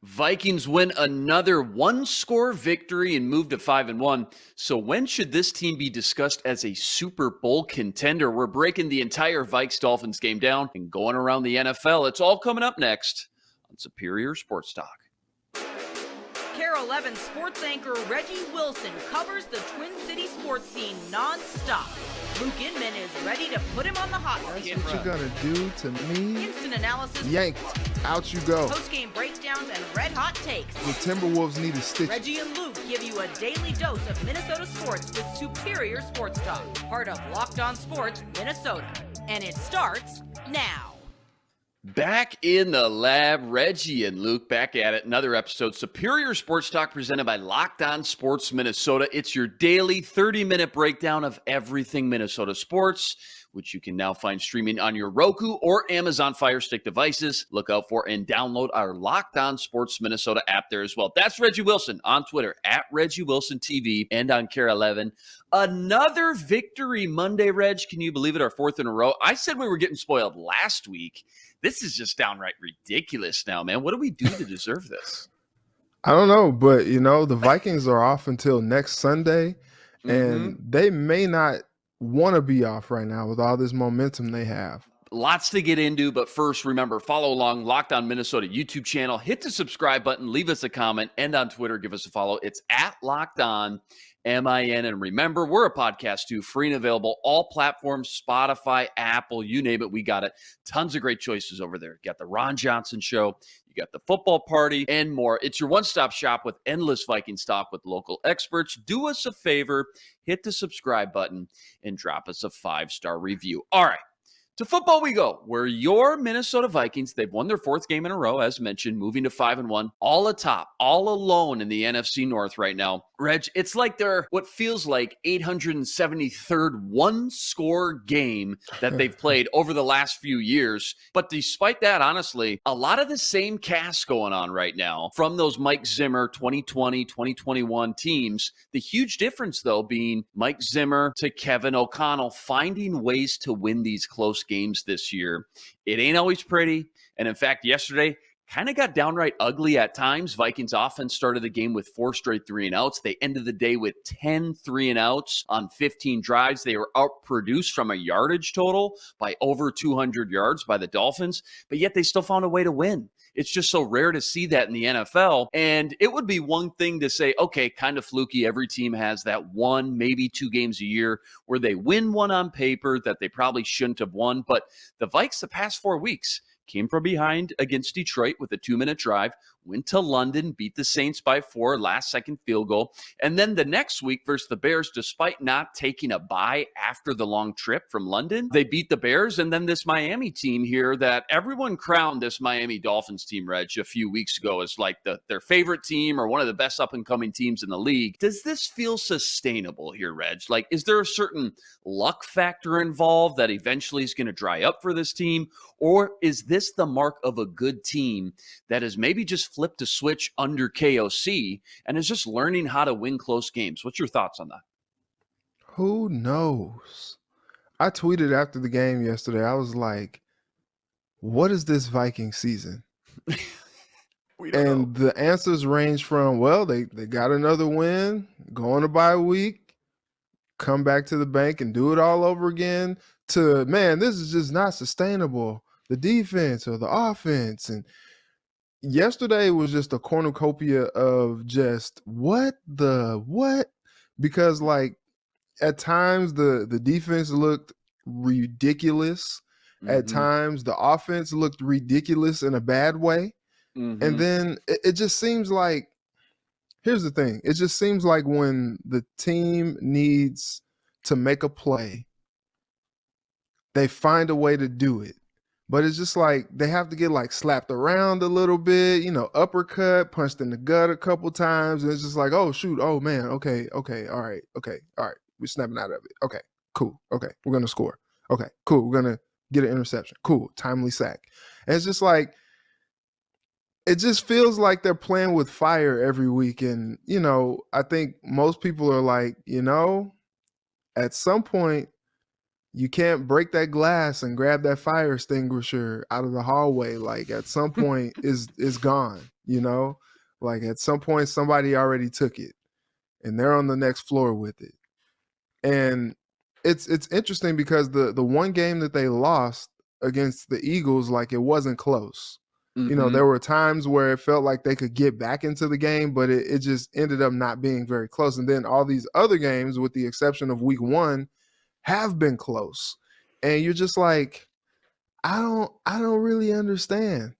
Vikings win another one-score victory and move to 5-1. So when should this team be discussed as a Super Bowl contender? We're breaking the entire Vikes-Dolphins game down and going around the NFL. It's all coming up next on Superior Sports Talk. KARE 11 sports anchor Reggie Wilson covers the Twin City sports scene non-stop. Luke Inman is ready to put him on the hot seat. That's what you're going to do to me? Instant analysis. Yanked. Out you go. Post-game breakdowns and red-hot takes. The Timberwolves need a stitch. Reggie and Luke give you a daily dose of Minnesota sports with Superior Sports Talk. Part of Locked On Sports Minnesota. And it starts now. Back in the lab, Reggie and Luke back at it. Another episode, Superior Sports Talk, presented by Locked On Sports Minnesota. It's your daily 30-minute breakdown of everything Minnesota sports, which you can now find streaming on your Roku or Amazon Fire Stick devices. Look out for and download our Locked On Sports Minnesota app there as well. That's Reggie Wilson on Twitter, at Reggie Wilson TV, and on KARE 11. Another victory Monday, Reg. Can you believe it? Our fourth in a row. I said we were getting spoiled last week. This is just downright ridiculous now, man. What do we do to deserve this? I don't know, but, the Vikings are off until next Sunday, and they may not want to be off right now with all this momentum they have. Lots to get into, but first, remember, follow along Locked On Minnesota YouTube channel. Hit the subscribe button, leave us a comment, and on Twitter, give us a follow. It's at Locked On MIN. And remember, we're a podcast too, free and available, all platforms, Spotify, Apple, you name it, we got it. Tons of great choices over there. You got the Ron Johnson Show, you got the Football Party, and more. It's your one-stop shop with endless Viking talk with local experts. Do us a favor, hit the subscribe button, and drop us a 5-star review. All right. To football we go, where your Minnesota Vikings, they've won their fourth game in a row, as mentioned, moving to 5-1, all atop, all alone in the NFC North right now. Reg, it's like they're what feels like 873rd one-score game that they've played over the last few years. But despite that, honestly, a lot of the same cast going on right now from those Mike Zimmer 2020, 2021 teams. The huge difference, though, being Mike Zimmer to Kevin O'Connell finding ways to win these close games this year. It ain't always pretty. And in fact, yesterday, kind of got downright ugly at times. Vikings offense started the game with 4 straight 3-and-outs. They ended the day with 10 3-and-outs on 15 drives. They were outproduced from a yardage total by over 200 yards by the Dolphins, but yet they still found a way to win. It's just so rare to see that in the NFL. And it would be one thing to say, okay, kind of fluky. Every team has that 1, maybe 2 games a year where they win one on paper that they probably shouldn't have won. But the Vikes the past 4 weeks came from behind against Detroit with a 2-minute drive, went to London, beat the Saints by 4, last-second field goal. And then the next week versus the Bears, despite not taking a bye after the long trip from London, they beat the Bears. And then this Miami team here that everyone crowned this Miami Dolphins team, Reg, a few weeks ago as like their favorite team or one of the best up-and-coming teams in the league. Does this feel sustainable here, Reg? Like, is there a certain luck factor involved that eventually is going to dry up for this team? Or is this the mark of a good team that has maybe just flipped a switch under KOC and is just learning how to win close games? What's your thoughts on that? Who knows? I tweeted after the game yesterday. I was like, what is this Viking season? We don't know. The answers range from, well, they got another win, go on a bye week, come back to the bank and do it all over again, to, man, this is just not sustainable. The defense or the offense. And yesterday was just a cornucopia of just what? Because like at times the defense looked ridiculous. At times the offense looked ridiculous in a bad way. And then it just seems like, here's the thing. It just seems like when the team needs to make a play, they find a way to do it. But it's just like they have to get like slapped around a little bit, uppercut, punched in the gut a couple times. And it's just like, oh, shoot. Oh, man. Okay. All right. We're snapping out of it. Okay, cool. Okay, we're going to score. Okay, cool. We're going to get an interception. Cool. Timely sack. And it's just like, it just feels like they're playing with fire every week. And, I think most people are like, at some point, You can't break that glass and grab that fire extinguisher out of the hallway. Like at some point is gone, you know? Like at some point somebody already took it and they're on the next floor with it. And it's interesting because the one game that they lost against the Eagles, like it wasn't close. You know, Mm-hmm. there were times where it felt like they could get back into the game, but it just ended up not being very close. And then all these other games, with the exception of week 1, have been close. And you're just like, I don't really understand.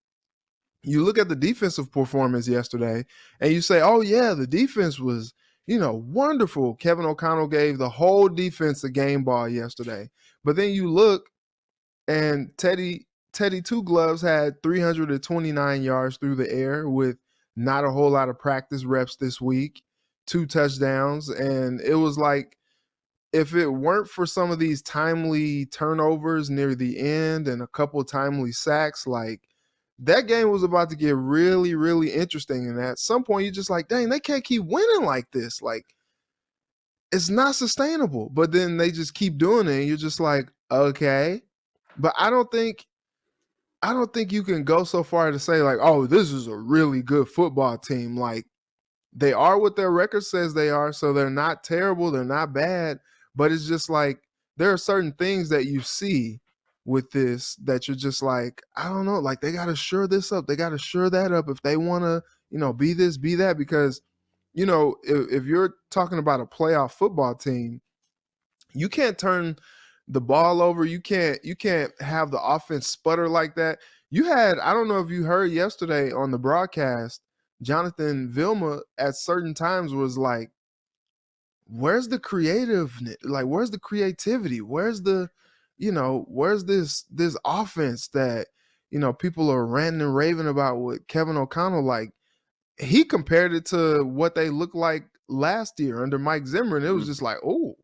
You look at the defensive performance yesterday and you say, oh yeah, the defense was, wonderful. Kevin O'Connell gave the whole defense a game ball yesterday. But then you look and Teddy Two Gloves had 329 yards through the air with not a whole lot of practice reps this week, 2 touchdowns. And it was like, if it weren't for some of these timely turnovers near the end and a couple of timely sacks, like that game was about to get really, really interesting. And at some point, you're just like, dang, they can't keep winning like this. Like, it's not sustainable. But then they just keep doing it. And you're just like, okay. But I don't think you can go so far to say, like, oh, this is a really good football team. Like, they are what their record says they are. So they're not terrible. They're not bad. But it's just like there are certain things that you see with this that you're just like, I don't know, like they got to shore this up. They got to shore that up if they want to, be this, be that. Because, if you're talking about a playoff football team, you can't turn the ball over. You can't have the offense sputter like that. You had, I don't know if you heard yesterday on the broadcast, Jonathan Vilma at certain times was like, where's the creativeness? Like, where's the creativity? Where's the, where's this offense that, people are ranting and raving about with Kevin O'Connell? Like, he compared it to what they looked like last year under Mike Zimmer. And it was just like, oh,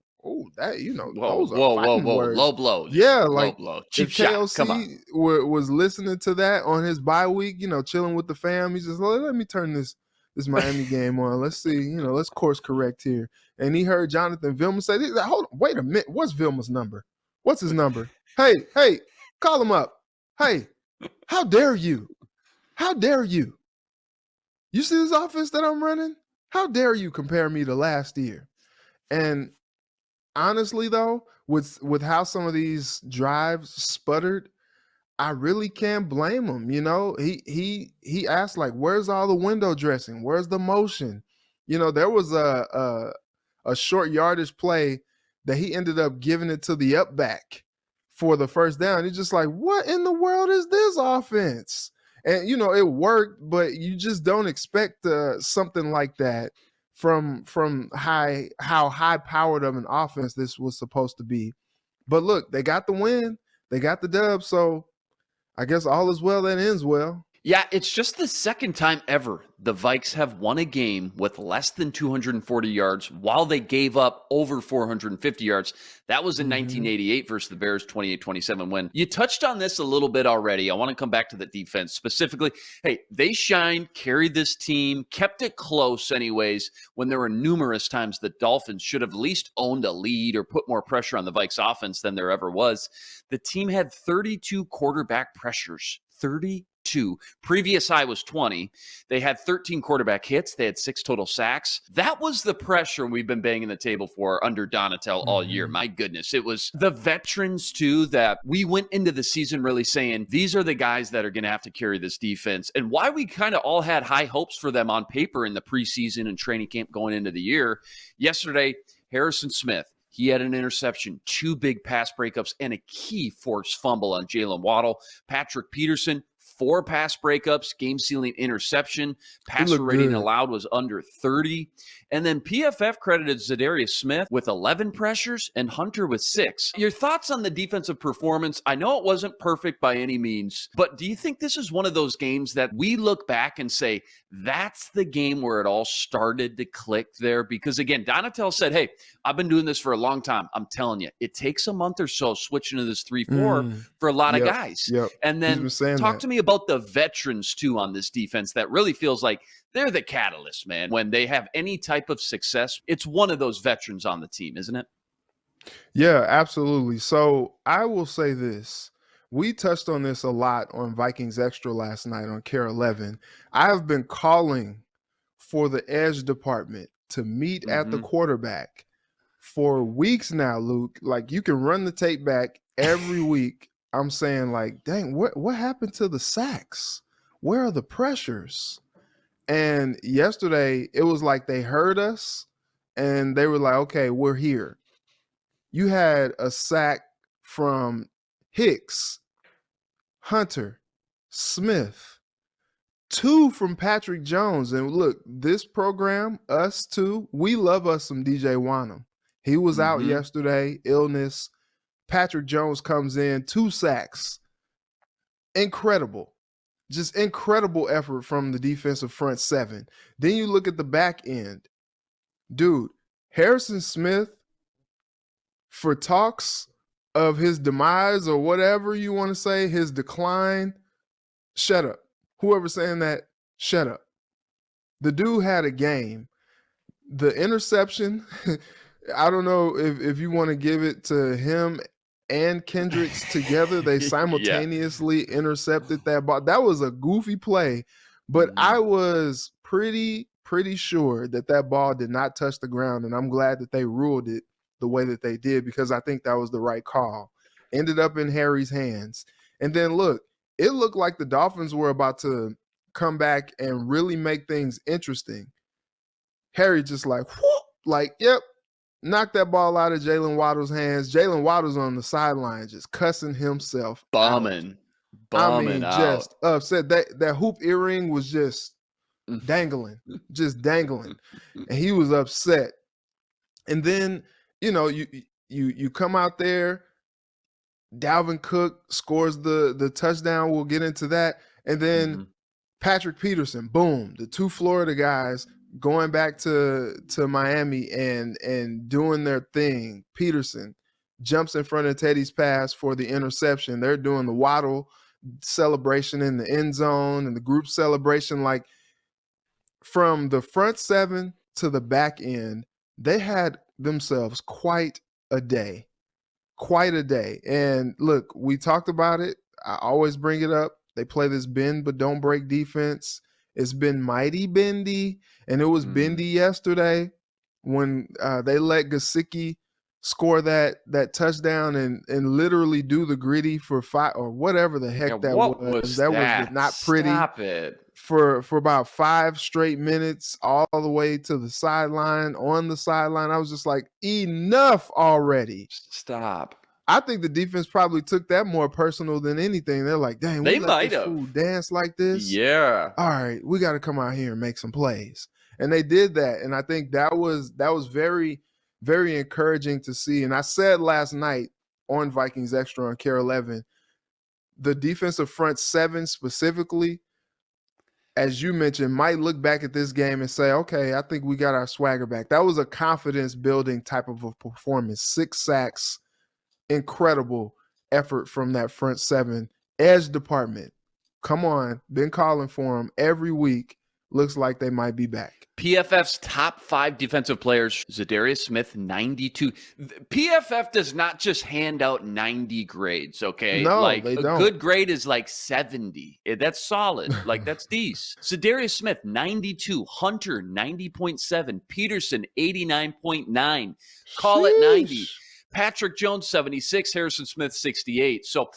that, Whoa, those are whoa, whoa, fighting whoa. words. Low blow. Yeah, Low like blow. Cheap if shot. Come on. KOC was listening to that on his bye week, chilling with the fam, he's just like, let me turn this Miami game on. Let's see, let's course correct here. And he heard Jonathan Vilma say, hold on, wait a minute. What's Vilma's number? What's his number? Hey, call him up. Hey, how dare you? How dare you? You see this offense that I'm running? How dare you compare me to last year? And honestly, though, with how some of these drives sputtered, I really can't blame him. He asked, like, where's all the window dressing? Where's the motion? There was a short yardage play that he ended up giving it to the up back for the first down. He's just like, what in the world is this offense? And it worked, but you just don't expect something like that from how high powered of an offense this was supposed to be. But look, they got the win, they got the dub, so I guess all is well that ends well. Yeah, it's just the second time ever the Vikes have won a game with less than 240 yards while they gave up over 450 yards. That was in 1988 versus the Bears 28-27 win. You touched on this a little bit already. I want to come back to the defense specifically. Hey, they shined, carried this team, kept it close anyways, when there were numerous times the Dolphins should have at least owned a lead or put more pressure on the Vikes offense than there ever was. The team had 32 quarterback pressures. 32. Previous high was 20. They had 13 quarterback hits. They had 6 total sacks. That was the pressure we've been banging the table for under Donatel all year. My goodness. It was the veterans, too, that we went into the season really saying, these are the guys that are going to have to carry this defense. And why we kind of all had high hopes for them on paper in the preseason and training camp going into the year. Yesterday, Harrison Smith, he had an interception, 2 big pass breakups, and a key forced fumble on Jalen Waddle. Patrick Peterson, 4 pass breakups, game-sealing interception. Passer rating allowed was under 30. And then PFF credited Za'Darius Smith with 11 pressures and Hunter with 6. Your thoughts on the defensive performance? I know it wasn't perfect by any means, but do you think this is one of those games that we look back and say, that's the game where it all started to click there? Because again, Donatel said, hey, I've been doing this for a long time. I'm telling you, it takes a month or so switching to this 3-4 for a lot of guys. And then talk to me about the veterans too on this defense that really feels like they're the catalyst, man. When they have any type of success, it's one of those veterans on the team, isn't it? Yeah, absolutely. So I will say this. We touched on this a lot on Vikings Extra last night on Care 11. I have been calling for the edge department to meet at the Mm-hmm. quarterback for weeks now, Luke. Like you can run the tape back every week. I'm saying, like, dang, what happened to the sacks? Where are the pressures? And yesterday it was like they heard us and they were like, okay, we're here. You had a sack from Hicks, Hunter, Smith, two from Patrick Jones. And look, this program, us too, we love us some DJ Wanham. He was out Mm-hmm. yesterday, illness. Patrick Jones comes in, two sacks. Incredible. Just incredible effort from the defensive front seven. Then you look at the back end. Dude, Harrison Smith, for talks of his demise or whatever you want to say, his decline, shut up. Whoever's saying that, shut up. The dude had a game. The interception, I don't know if you want to give it to him and Kendricks together. They Yeah. simultaneously intercepted that ball. That was a goofy play, but Mm-hmm. I was pretty sure that ball did not touch the ground, and I'm glad that they ruled it the way that they did because I think that was the right call. Ended up in Harry's hands. And then look, it looked like the Dolphins were about to come back and really make things interesting. Harry just like, whoop, like, yep, knocked that ball out of Jalen Waddle's hands. Jalen Waddle's on the sideline just cussing himself out. I Bumming mean, out. just upset. That hoop earring was just dangling, and he was upset. And then you come out there. Dalvin Cook scores the touchdown. We'll get into that, and then Mm-hmm. Patrick Peterson, boom, the two Florida guys going back to Miami and doing their thing. Peterson jumps in front of Teddy's pass for the interception. They're doing the Waddle celebration in the end zone and the group celebration. Like from the front seven to the back end, they had themselves quite a day. Quite a day. And look, we talked about it. I always bring it up. They play this bend but don't break defense. It's been mighty bendy, and it was bendy yesterday when they let Gesicki score that touchdown and literally do the gritty for 5 or whatever the heck that What was. was That was that? not pretty Stop it. for about 5 straight minutes, all the way to the sideline. On the sideline, I was just like, enough already. Stop. I think the defense probably took that more personal than anything. They're like, dang, They we let might this have. fool dance like this. Yeah. All right, we got to come out here and make some plays. And they did that. And I think that was very, very encouraging to see. And I said last night on Vikings Extra on Care 11, the defensive front seven specifically, as you mentioned, might look back at this game and say, okay, I think we got our swagger back. That was a confidence building type of a performance. 6 sacks, incredible effort from that front seven. Edge department, come on, been calling for them every week. Looks like they might be back. PFF's top 5 defensive players, Za'Darius Smith, 92. PFF does not just hand out 90 grades, okay? No, like they a don't. good grade is like 70. That's solid. Like that's decent. Za'Darius Smith, 92. Hunter, 90.7. Peterson, 89.9. Call it 90. Sheesh. Patrick Jones, 76. Harrison Smith, 68. So,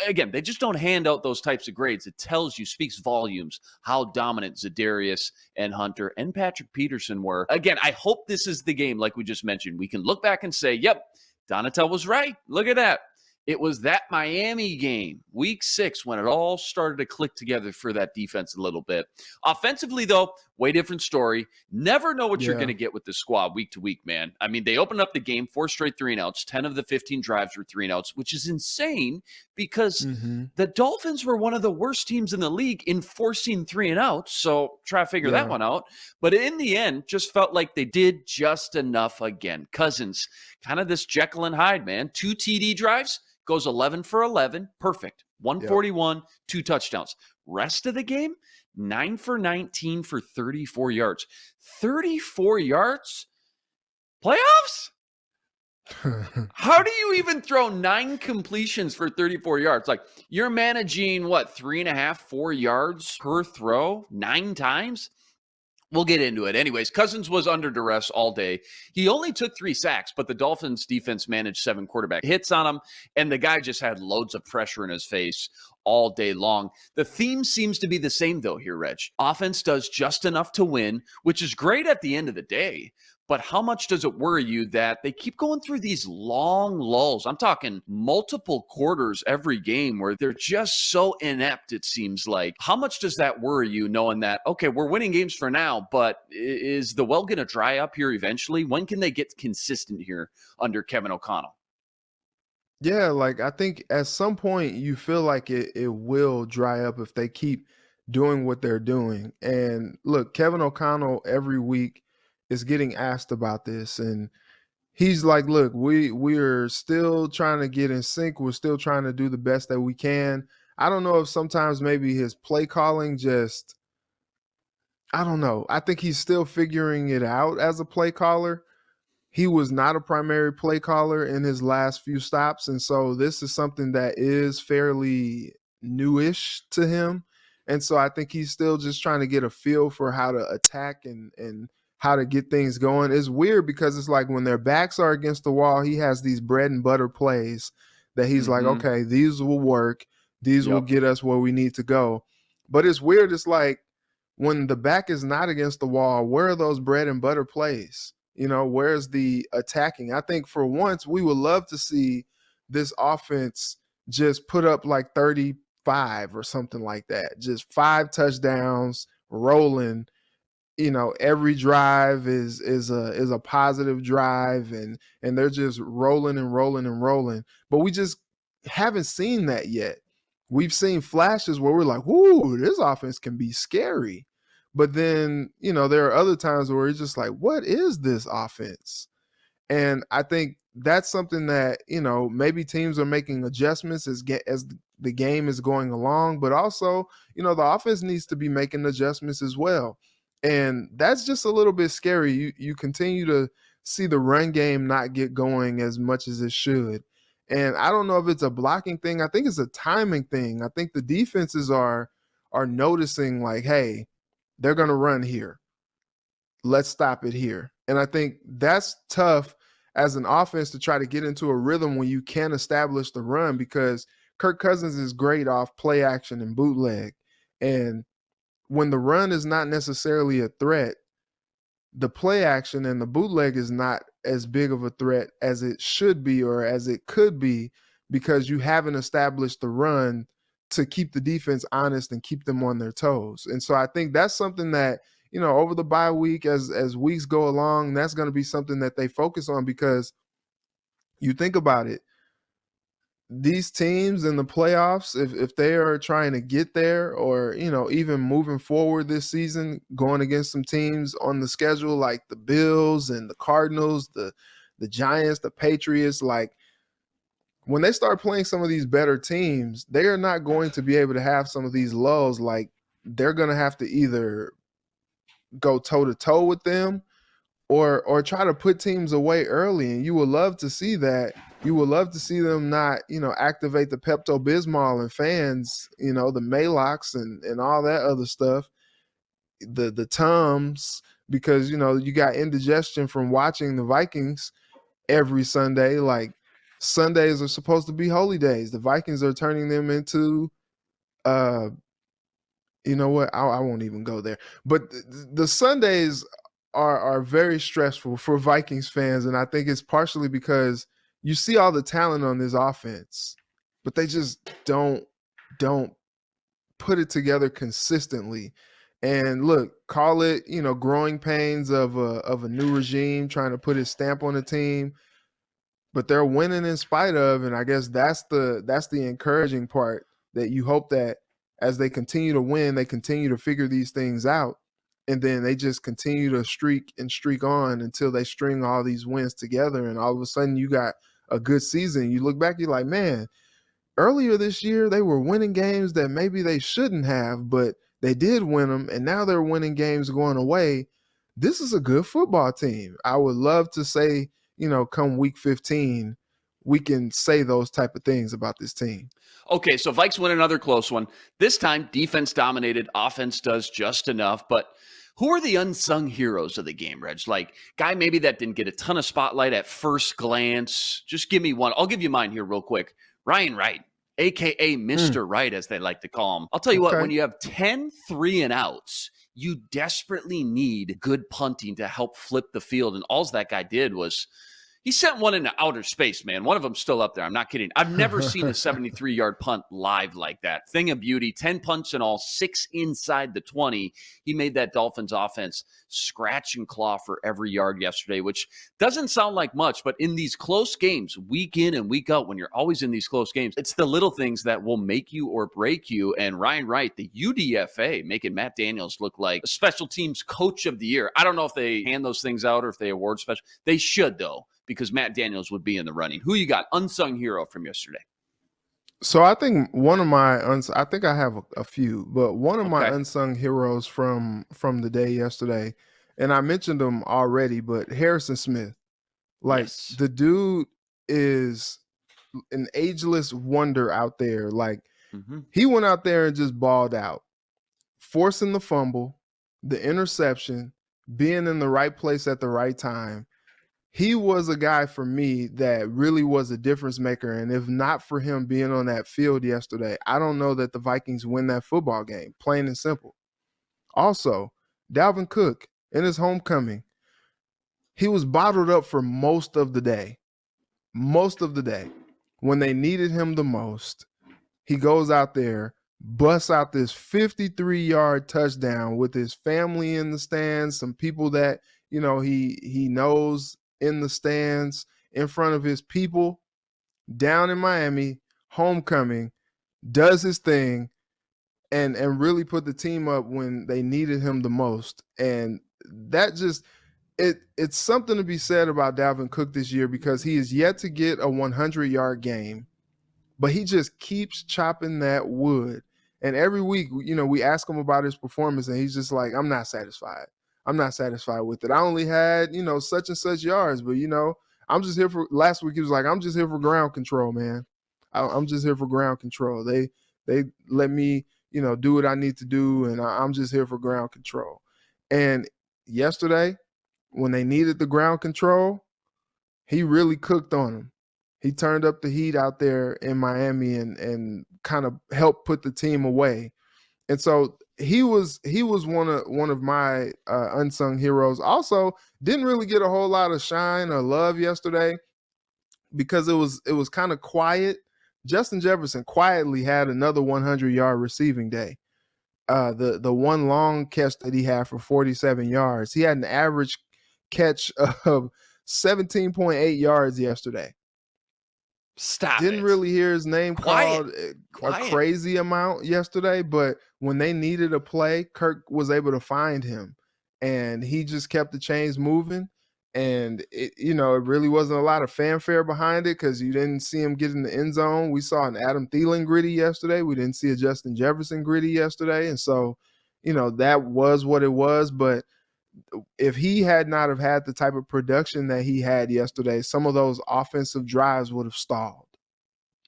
again, they just don't hand out those types of grades. It tells you, speaks volumes, how dominant Za'Darius and Hunter and Patrick Peterson were. Again, I hope this is the game, like we just mentioned. We can look back and say, yep, Donatel was right. Look at that. It was that Miami game, week 6, when it all started to click together for that defense a little bit. Offensively, though, way different story. Never know what you're going to get with the squad week to week, man. I mean, they opened up the game, 4 straight 3-and-outs. 10 of the 15 drives were 3-and-outs, which is insane because the Dolphins were one of the worst teams in the league in forcing 3-and-outs. So try to figure that one out. But in the end, just felt like they did just enough again. Cousins, kind of this Jekyll and Hyde, man. 2 TD drives. Goes 11 for 11. Perfect. 141, 2 touchdowns. Rest of the game, 9 for 19 for 34 yards. 34 yards? Playoffs? How do you even throw 9 completions for 34 yards? Like, you're managing what, 3.5, 4 yards per throw 9 times? We'll get into it. Anyways, Cousins was under duress all day. He only took 3 sacks, but the Dolphins defense managed 7 quarterback hits on him, and the guy just had loads of pressure in his face all day long. The theme seems to be the same, though, here, Reg. Offense does just enough to win, which is great at the end of the day. But how much does it worry you that they keep going through these long lulls? I'm talking multiple quarters every game where they're just so inept, it seems like. How much does that worry you knowing that, okay, we're winning games for now, but is the well going to dry up here eventually? When can they get consistent here under Kevin O'Connell? Yeah, like I think at some point you feel like it will dry up if they keep doing what they're doing. And look, Kevin O'Connell every week is getting asked about this, and he's like, look, we're still trying to get in sync. We're still trying to do the best that we can. I don't know if sometimes maybe his play calling just, I don't know. I think he's still figuring it out as a play caller. He was not a primary play caller in his last few stops. And so this is something that is fairly newish to him. And so I think he's still just trying to get a feel for how to attack and how to get things going. It's weird because it's like when their backs are against the wall, he has these bread and butter plays that he's like, okay, these will work. These will get us where we need to go. But it's weird. It's like when the back is not against the wall, where are those bread and butter plays? Where's the attacking? I think for once we would love to see this offense just put up like 35 or something like that. Just 5 touchdowns rolling. Every drive is a positive drive, and they're just rolling and rolling and rolling. But we just haven't seen that yet. We've seen flashes where we're like, "Whoo, this offense can be scary." But then, there are other times where it's just like, what is this offense? And I think that's something that, maybe teams are making adjustments as the game is going along, but also, the offense needs to be making adjustments as well. And that's just a little bit scary. You continue to see the run game not get going as much as it should. And I don't know if it's a blocking thing. I think it's a timing thing. I think the defenses are noticing like, hey, they're going to run here. Let's stop it here. And I think that's tough as an offense to try to get into a rhythm when you can't establish the run, because Kirk Cousins is great off play action and bootleg. And when the run is not necessarily a threat, the play action and the bootleg is not as big of a threat as it should be or as it could be, because you haven't established the run to keep the defense honest and keep them on their toes. And so I think that's something that, over the bye week, as weeks go along, that's going to be something that they focus on, because you think about it, these teams in the playoffs, if they are trying to get there, or, even moving forward this season, going against some teams on the schedule like the Bills and the Cardinals, the Giants, the Patriots, like, when they start playing some of these better teams, they are not going to be able to have some of these lulls. Like, they're going to have to either go toe-to-toe with them or try to put teams away early. And you would love to see that. You would love to see them not, activate the Pepto-Bismol and fans, the Malox and all that other stuff, the Tums, because, you got indigestion from watching the Vikings every Sunday. Like, Sundays are supposed to be holy days. The Vikings are turning them into, you know what? I won't even go there. But the Sundays are very stressful for Vikings fans, and I think it's partially because you see all the talent on this offense, but they just don't put it together consistently. And look, call it, growing pains of a new regime trying to put its stamp on the team, but they're winning in spite of. And I guess that's the encouraging part, that you hope that as they continue to win, they continue to figure these things out, and then they just continue to streak on until they string all these wins together, and all of a sudden you got a good season. You look back, you're like, man, earlier this year they were winning games that maybe they shouldn't have, but they did win them, and now they're winning games going away. This is a good football team. I would love to say, come week 15, we can say those type of things about this team. Okay, so Vikes win another close one. This time, defense dominated. Offense does just enough. But who are the unsung heroes of the game, Reg? Like, guy maybe that didn't get a ton of spotlight at first glance. Just give me one. I'll give you mine here real quick. Ryan Wright, a.k.a. Mr. Wright, as they like to call him. I'll tell you what, when you have 10 3-and-outs, you desperately need good punting to help flip the field. And all that guy did was he sent one into outer space, man. One of them's still up there. I'm not kidding. I've never seen a 73-yard punt live like that. Thing of beauty. 10 punts in all, 6 inside the 20. He made that Dolphins offense scratch and claw for every yard yesterday, which doesn't sound like much, but in these close games, week in and week out, when you're always in these close games, it's the little things that will make you or break you. And Ryan Wright, the UDFA, making Matt Daniels look like a special teams coach of the year. I don't know if they hand those things out or if they award special. They should, though, because Matt Daniels would be in the running. Who you got? Unsung hero from yesterday. So I think one of my I think I have a few, but one of my unsung heroes from the day yesterday, and I mentioned him already, but Harrison Smith. Like, the dude is an ageless wonder out there. Like, he went out there and just balled out, forcing the fumble, the interception, being in the right place at the right time. He was a guy for me that really was a difference maker. And if not for him being on that field yesterday, I don't know that the Vikings win that football game, plain and simple. Also, Dalvin Cook in his homecoming, he was bottled up for most of the day. Most of the day. When they needed him the most, he goes out there, busts out this 53-yard touchdown with his family in the stands, some people that, he knows in the stands, in front of his people, down in Miami, homecoming, does his thing, and really put the team up when they needed him the most. And that just it's something to be said about Dalvin Cook this year, because he is yet to get a 100-yard game, but he just keeps chopping that wood. And every week, we ask him about his performance, and he's just like, I'm not satisfied. I'm not satisfied with it. I only had, such and such yards, but, I'm just here for – last week he was like, I'm just here for ground control, man. I'm just here for ground control. They let me, do what I need to do, and I'm just here for ground control. And yesterday, when they needed the ground control, he really cooked on them. He turned up the heat out there in Miami and kind of helped put the team away. And so he was one of my unsung heroes. Also, didn't really get a whole lot of shine or love yesterday because it was kind of quiet. Justin Jefferson quietly had another 100-yard receiving day. The one long catch that he had for 47 yards. He had an average catch of 17.8 yards yesterday. Didn't really hear his name called a crazy amount yesterday, but when they needed a play, Kirk was able to find him, and he just kept the chains moving. And it really wasn't a lot of fanfare behind it because you didn't see him get in the end zone. We saw an Adam Thielen gritty yesterday. We didn't see a Justin Jefferson gritty yesterday, and so that was what it was. But if he had not have had the type of production that he had yesterday, some of those offensive drives would have stalled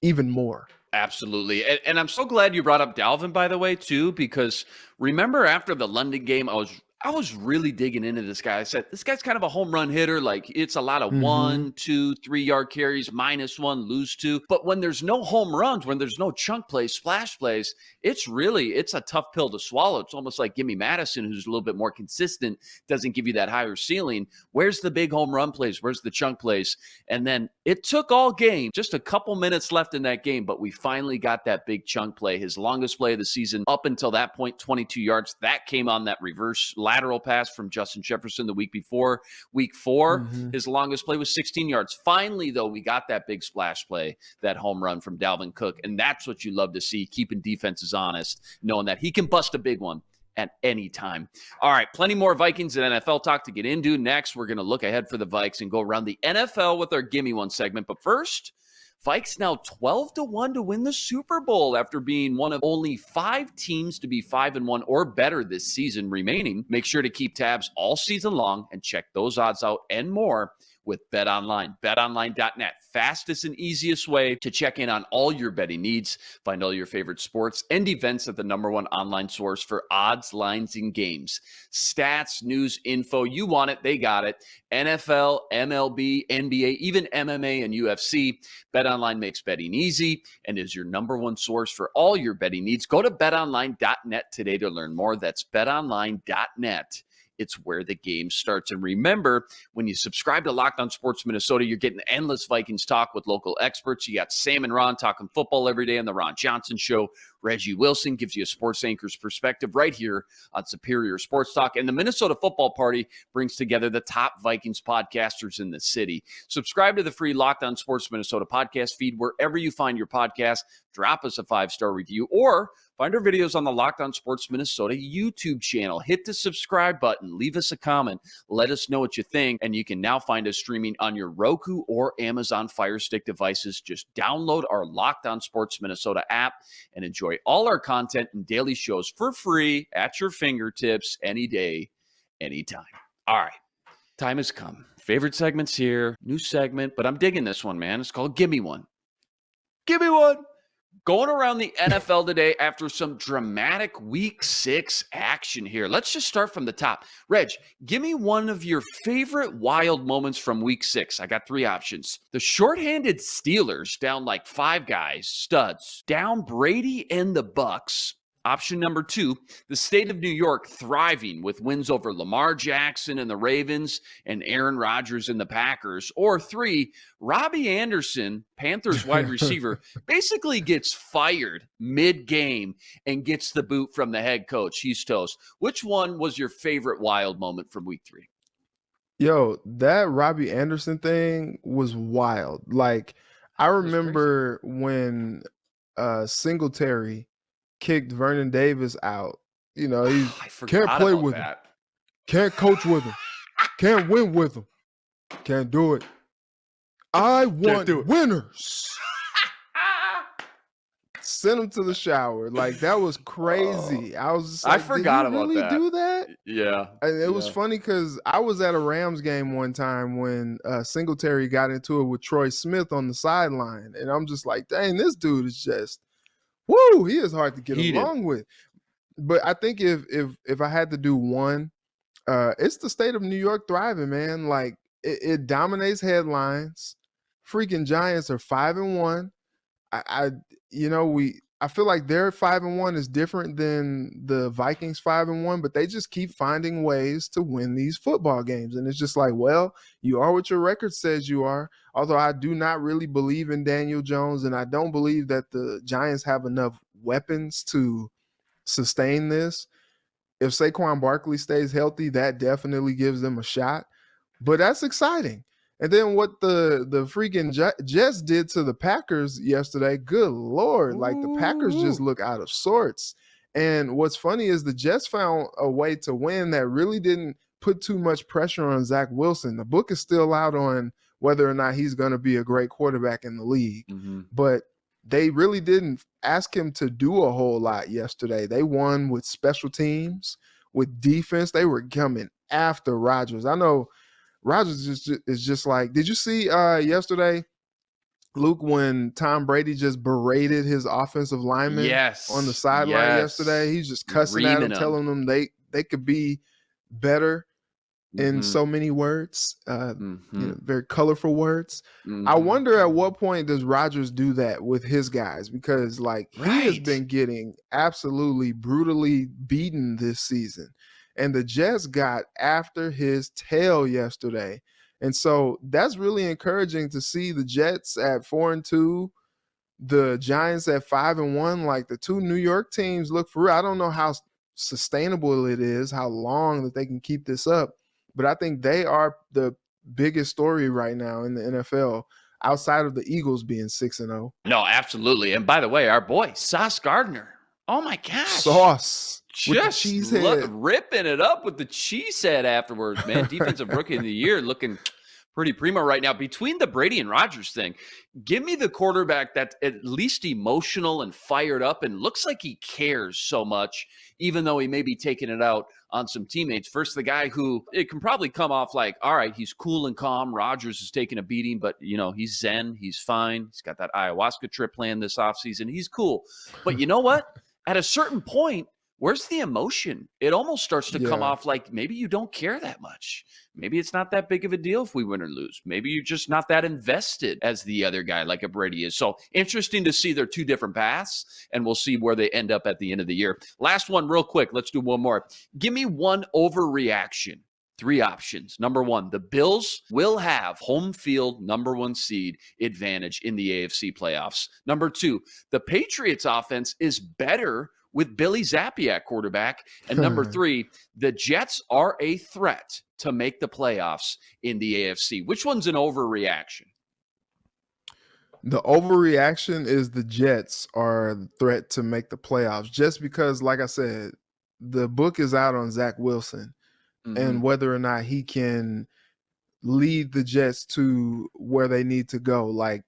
even more. Absolutely. And I'm so glad you brought up Dalvin, by the way, too, because remember after the London game, I was really digging into this guy. I said, this guy's kind of a home run hitter. Like, it's a lot of 1, 2, 3 yard carries, -1, lose 2. But when there's no home runs, when there's no chunk plays, splash plays, it's a tough pill to swallow. It's almost like Gimme Madison, who's a little bit more consistent, doesn't give you that higher ceiling. Where's the big home run plays? Where's the chunk plays? And then it took all game, just a couple minutes left in that game, but we finally got that big chunk play, his longest play of the season up until that point, 22 yards. That came on that reverse lateral pass from Justin Jefferson the week before. Week 4, his longest play was 16 yards. Finally, though, we got that big splash play, that home run from Dalvin Cook, and that's what you love to see, keeping defenses honest, knowing that he can bust a big one at any time. All right, plenty more Vikings and NFL talk to get into. Next, we're going to look ahead for the Vikes and go around the NFL with our Gimme One segment. But first, Vikes now 12-1 to win the Super Bowl after being one of only 5 teams to be 5-1 or better this season remaining. Make sure to keep tabs all season long and check those odds out and more with with BetOnline. BetOnline.net, fastest and easiest way to check in on all your betting needs. Find all your favorite sports and events at the #1 online source for odds, lines, and games. Stats, news, info, you want it, they got it. NFL, MLB, NBA, even MMA and UFC. BetOnline makes betting easy and is your #1 source for all your betting needs. Go to betonline.net today to learn more. That's betonline.net. It's where the game starts. And remember, when you subscribe to Locked On Sports Minnesota, you're getting endless Vikings talk with local experts. You got Sam and Ron talking football every day on the Ron Johnson Show. Reggie Wilson gives you a sports anchor's perspective right here on Superior Sports Talk. And the Minnesota Football Party brings together the top Vikings podcasters in the city. Subscribe to the free Locked On Sports Minnesota podcast feed wherever you find your podcast. Drop us a 5-star review or find our videos on the Locked On Sports Minnesota YouTube channel. Hit the subscribe button. Leave us a comment. Let us know what you think. And you can now find us streaming on your Roku or Amazon Fire Stick devices. Just download our Locked On Sports Minnesota app and enjoy all our content and daily shows for free at your fingertips any day, anytime. All right. Time has come. Favorite segments here. New segment, but I'm digging this one, man. It's called Gimme One. Give me one. Going around the NFL today after some dramatic Week 6 action here. Let's just start from the top. Reg, give me one of your favorite wild moments from Week 6. I got 3 options. The shorthanded Steelers down like 5 guys, studs, down Brady and the Bucks. Option number 2, the state of New York thriving with wins over Lamar Jackson and the Ravens and Aaron Rodgers and the Packers. Or 3, Robbie Anderson, Panthers wide receiver, basically gets fired mid-game and gets the boot from the head coach. He's toast. Which one was your favorite wild moment from Week 3? Yo, that Robbie Anderson thing was wild. Like, I remember when Singletary kicked Vernon Davis out. You know, he can't play with him, can't coach with him, can't win with him, can't do it. I want winners. Send him to the shower. Like, that was crazy. I was just like, I forgot did you about really that. do that? Yeah. And it was funny because I was at a Rams game one time when Singletary got into it with Troy Smith on the sideline. And I'm just like, dang, this dude is just, woo, he is hard to get along with. But I think if I had to do one, it's the state of New York thriving, man. Like, it dominates headlines. Freaking Giants are 5-1. I feel like their 5-1 is different than the Vikings 5-1, but they just keep finding ways to win these football games. And it's just like, well, you are what your record says you are. Although I do not really believe in Daniel Jones, and I don't believe that the Giants have enough weapons to sustain this. If Saquon Barkley stays healthy, that definitely gives them a shot. But that's exciting. And then what the freaking Jets did to the Packers yesterday, good Lord, like the Packers just look out of sorts. And what's funny is the Jets found a way to win that really didn't put too much pressure on Zach Wilson. The book is still out on whether or not he's going to be a great quarterback in the league. Mm-hmm. But they really didn't ask him to do a whole lot yesterday. They won with special teams, with defense. They were coming after Rodgers. I know Rodgers is just like, did you see yesterday, Luke, when Tom Brady just berated his offensive lineman on the sideline yesterday? He's just cussing at them, telling them they could be better in so many words, very colorful words. I wonder at what point does Rodgers do that with his guys? Because like he has been getting absolutely brutally beaten this season. And the Jets got after his tail yesterday. And so that's really encouraging to see the Jets at 4-2, the Giants at 5-1. Like the two New York teams look for real. I don't know how sustainable it is, how long that they can keep this up. But I think they are the biggest story right now in the NFL outside of the Eagles being 6-0. No, absolutely. And by the way, our boy, Sauce Gardner. Oh, my gosh. Sauce. Just ripping it up with the cheese head afterwards, man. Defensive rookie of the year looking pretty primo right now. Between the Brady and Rodgers thing, give me the quarterback that's at least emotional and fired up and looks like he cares so much, even though he may be taking it out on some teammates. First, the guy who it can probably come off like, all right, he's cool and calm. Rodgers is taking a beating, but, he's zen. He's fine. He's got that ayahuasca trip planned this offseason. He's cool. But you know what? At a certain point, where's the emotion? It almost starts to come off like maybe you don't care that much. Maybe it's not that big of a deal if we win or lose. Maybe you're just not that invested as the other guy like a Brady is. So interesting to see their two different paths, and we'll see where they end up at the end of the year. Last one real quick. Let's do one more. Give me one overreaction. 3 options. Number 1, the Bills will have home field number 1 seed advantage in the AFC playoffs. Number 2, the Patriots offense is better with Billy Zappi at quarterback. And number 3, the Jets are a threat to make the playoffs in the AFC. Which one's an overreaction? The overreaction is the Jets are the threat to make the playoffs, just because, like I said, the book is out on Zach Wilson and whether or not he can lead the Jets to where they need to go. Like,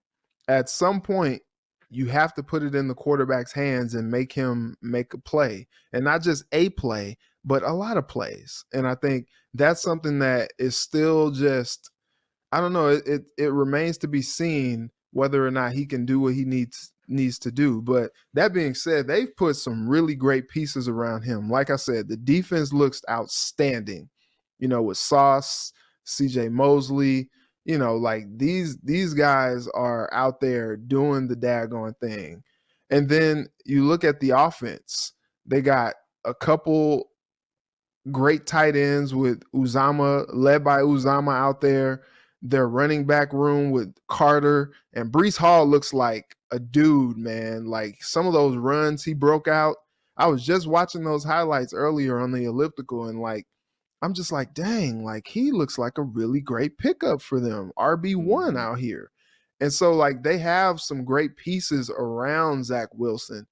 at some point, you have to put it in the quarterback's hands and make him make a play, and not just a play, but a lot of plays. And I think that's something that is still just, I don't know, it remains to be seen whether or not he can do what he needs to do. But that being said, they've put some really great pieces around him. Like I said, the defense looks outstanding, with Sauce, CJ Mosley, like these guys are out there doing the daggone thing. And then you look at the offense, they got a couple great tight ends with Uzama, led by Uzama out there. Their running back room with Carter and Breece Hall looks like a dude, man. Like, some of those runs he broke out. I was just watching those highlights earlier on the elliptical, and like, I'm just like, dang, like he looks like a really great pickup for them. RB1 out here. And so, like, they have some great pieces around Zach Wilson.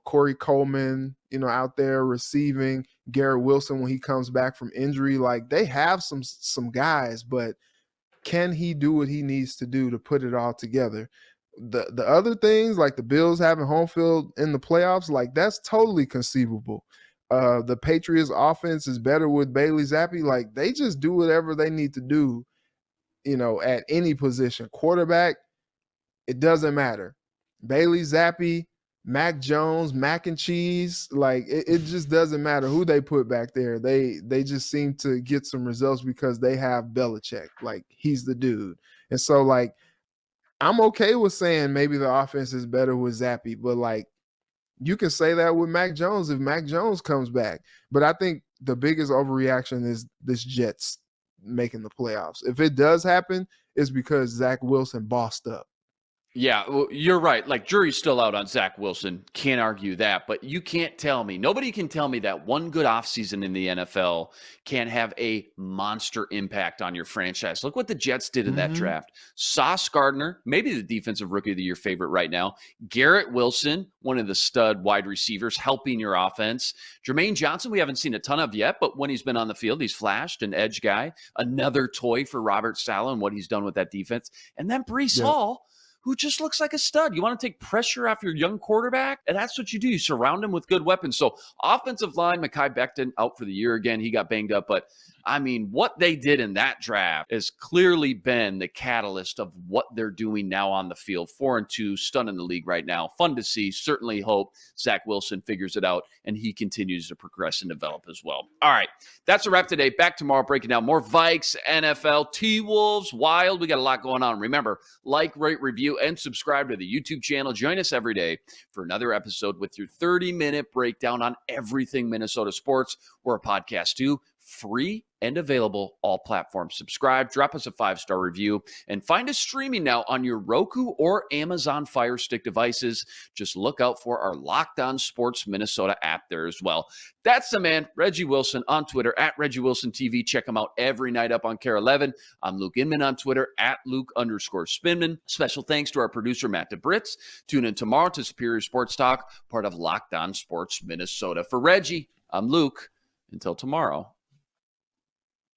Corey Coleman, out there receiving, Garrett Wilson when he comes back from injury. Like, they have some guys, but can he do what he needs to do to put it all together? The other things, like the Bills having home field in the playoffs, like, that's totally conceivable. The Patriots offense is better with Bailey Zappi. Like, they just do whatever they need to do, at any position. Quarterback, it doesn't matter. Bailey Zappi, Mac Jones, mac and cheese, like it just doesn't matter who they put back there. They just seem to get some results because they have Belichick. Like, he's the dude. And so, like, I'm okay with saying maybe the offense is better with Zappi, but like, you can say that with Mac Jones if Mac Jones comes back. But I think the biggest overreaction is this Jets making the playoffs. If it does happen, it's because Zach Wilson bossed up. Yeah, well, you're right. Like, jury's still out on Zach Wilson. Can't argue that. But you can't tell me, nobody can tell me that one good offseason in the NFL can have a monster impact on your franchise. Look what the Jets did in that draft. Sauce Gardner, maybe the defensive rookie of the year favorite right now. Garrett Wilson, one of the stud wide receivers, helping your offense. Jermaine Johnson, we haven't seen a ton of yet, but when he's been on the field, he's flashed, an edge guy. Another toy for Robert Saleh and what he's done with that defense. And then Breece Hall, who just looks like a stud. You want to take pressure off your young quarterback? And that's what you do. You surround him with good weapons. So offensive line, Mekhi Becton out for the year again. He got banged up. But, I mean, what they did in that draft has clearly been the catalyst of what they're doing now on the field. 4-2, stunning the league right now. Fun to see. Certainly hope Zach Wilson figures it out and he continues to progress and develop as well. All right, that's a wrap today. Back tomorrow breaking down more Vikes, NFL, T-Wolves, Wild. We got a lot going on. Remember, like, rate, review, and subscribe to the YouTube channel. Join us every day for another episode with your 30-minute breakdown on everything Minnesota sports. We're a podcast too, free and available all platforms. Subscribe, drop us a 5-star review, and find us streaming now on your Roku or Amazon Fire Stick devices. Just look out for our Locked On Sports Minnesota app there as well. That's the man, Reggie Wilson, on Twitter at Reggie Wilson TV. Check him out every night up on KARE11. I'm Luke Inman on Twitter at Luke_Spinman. Special thanks to our producer, Matt DeBritz. Tune in tomorrow to Superior Sports Talk, part of Locked On Sports Minnesota. For Reggie, I'm Luke. Until tomorrow,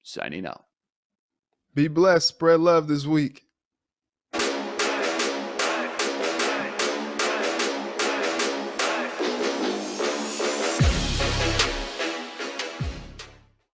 signing out. Be blessed. Spread love this week.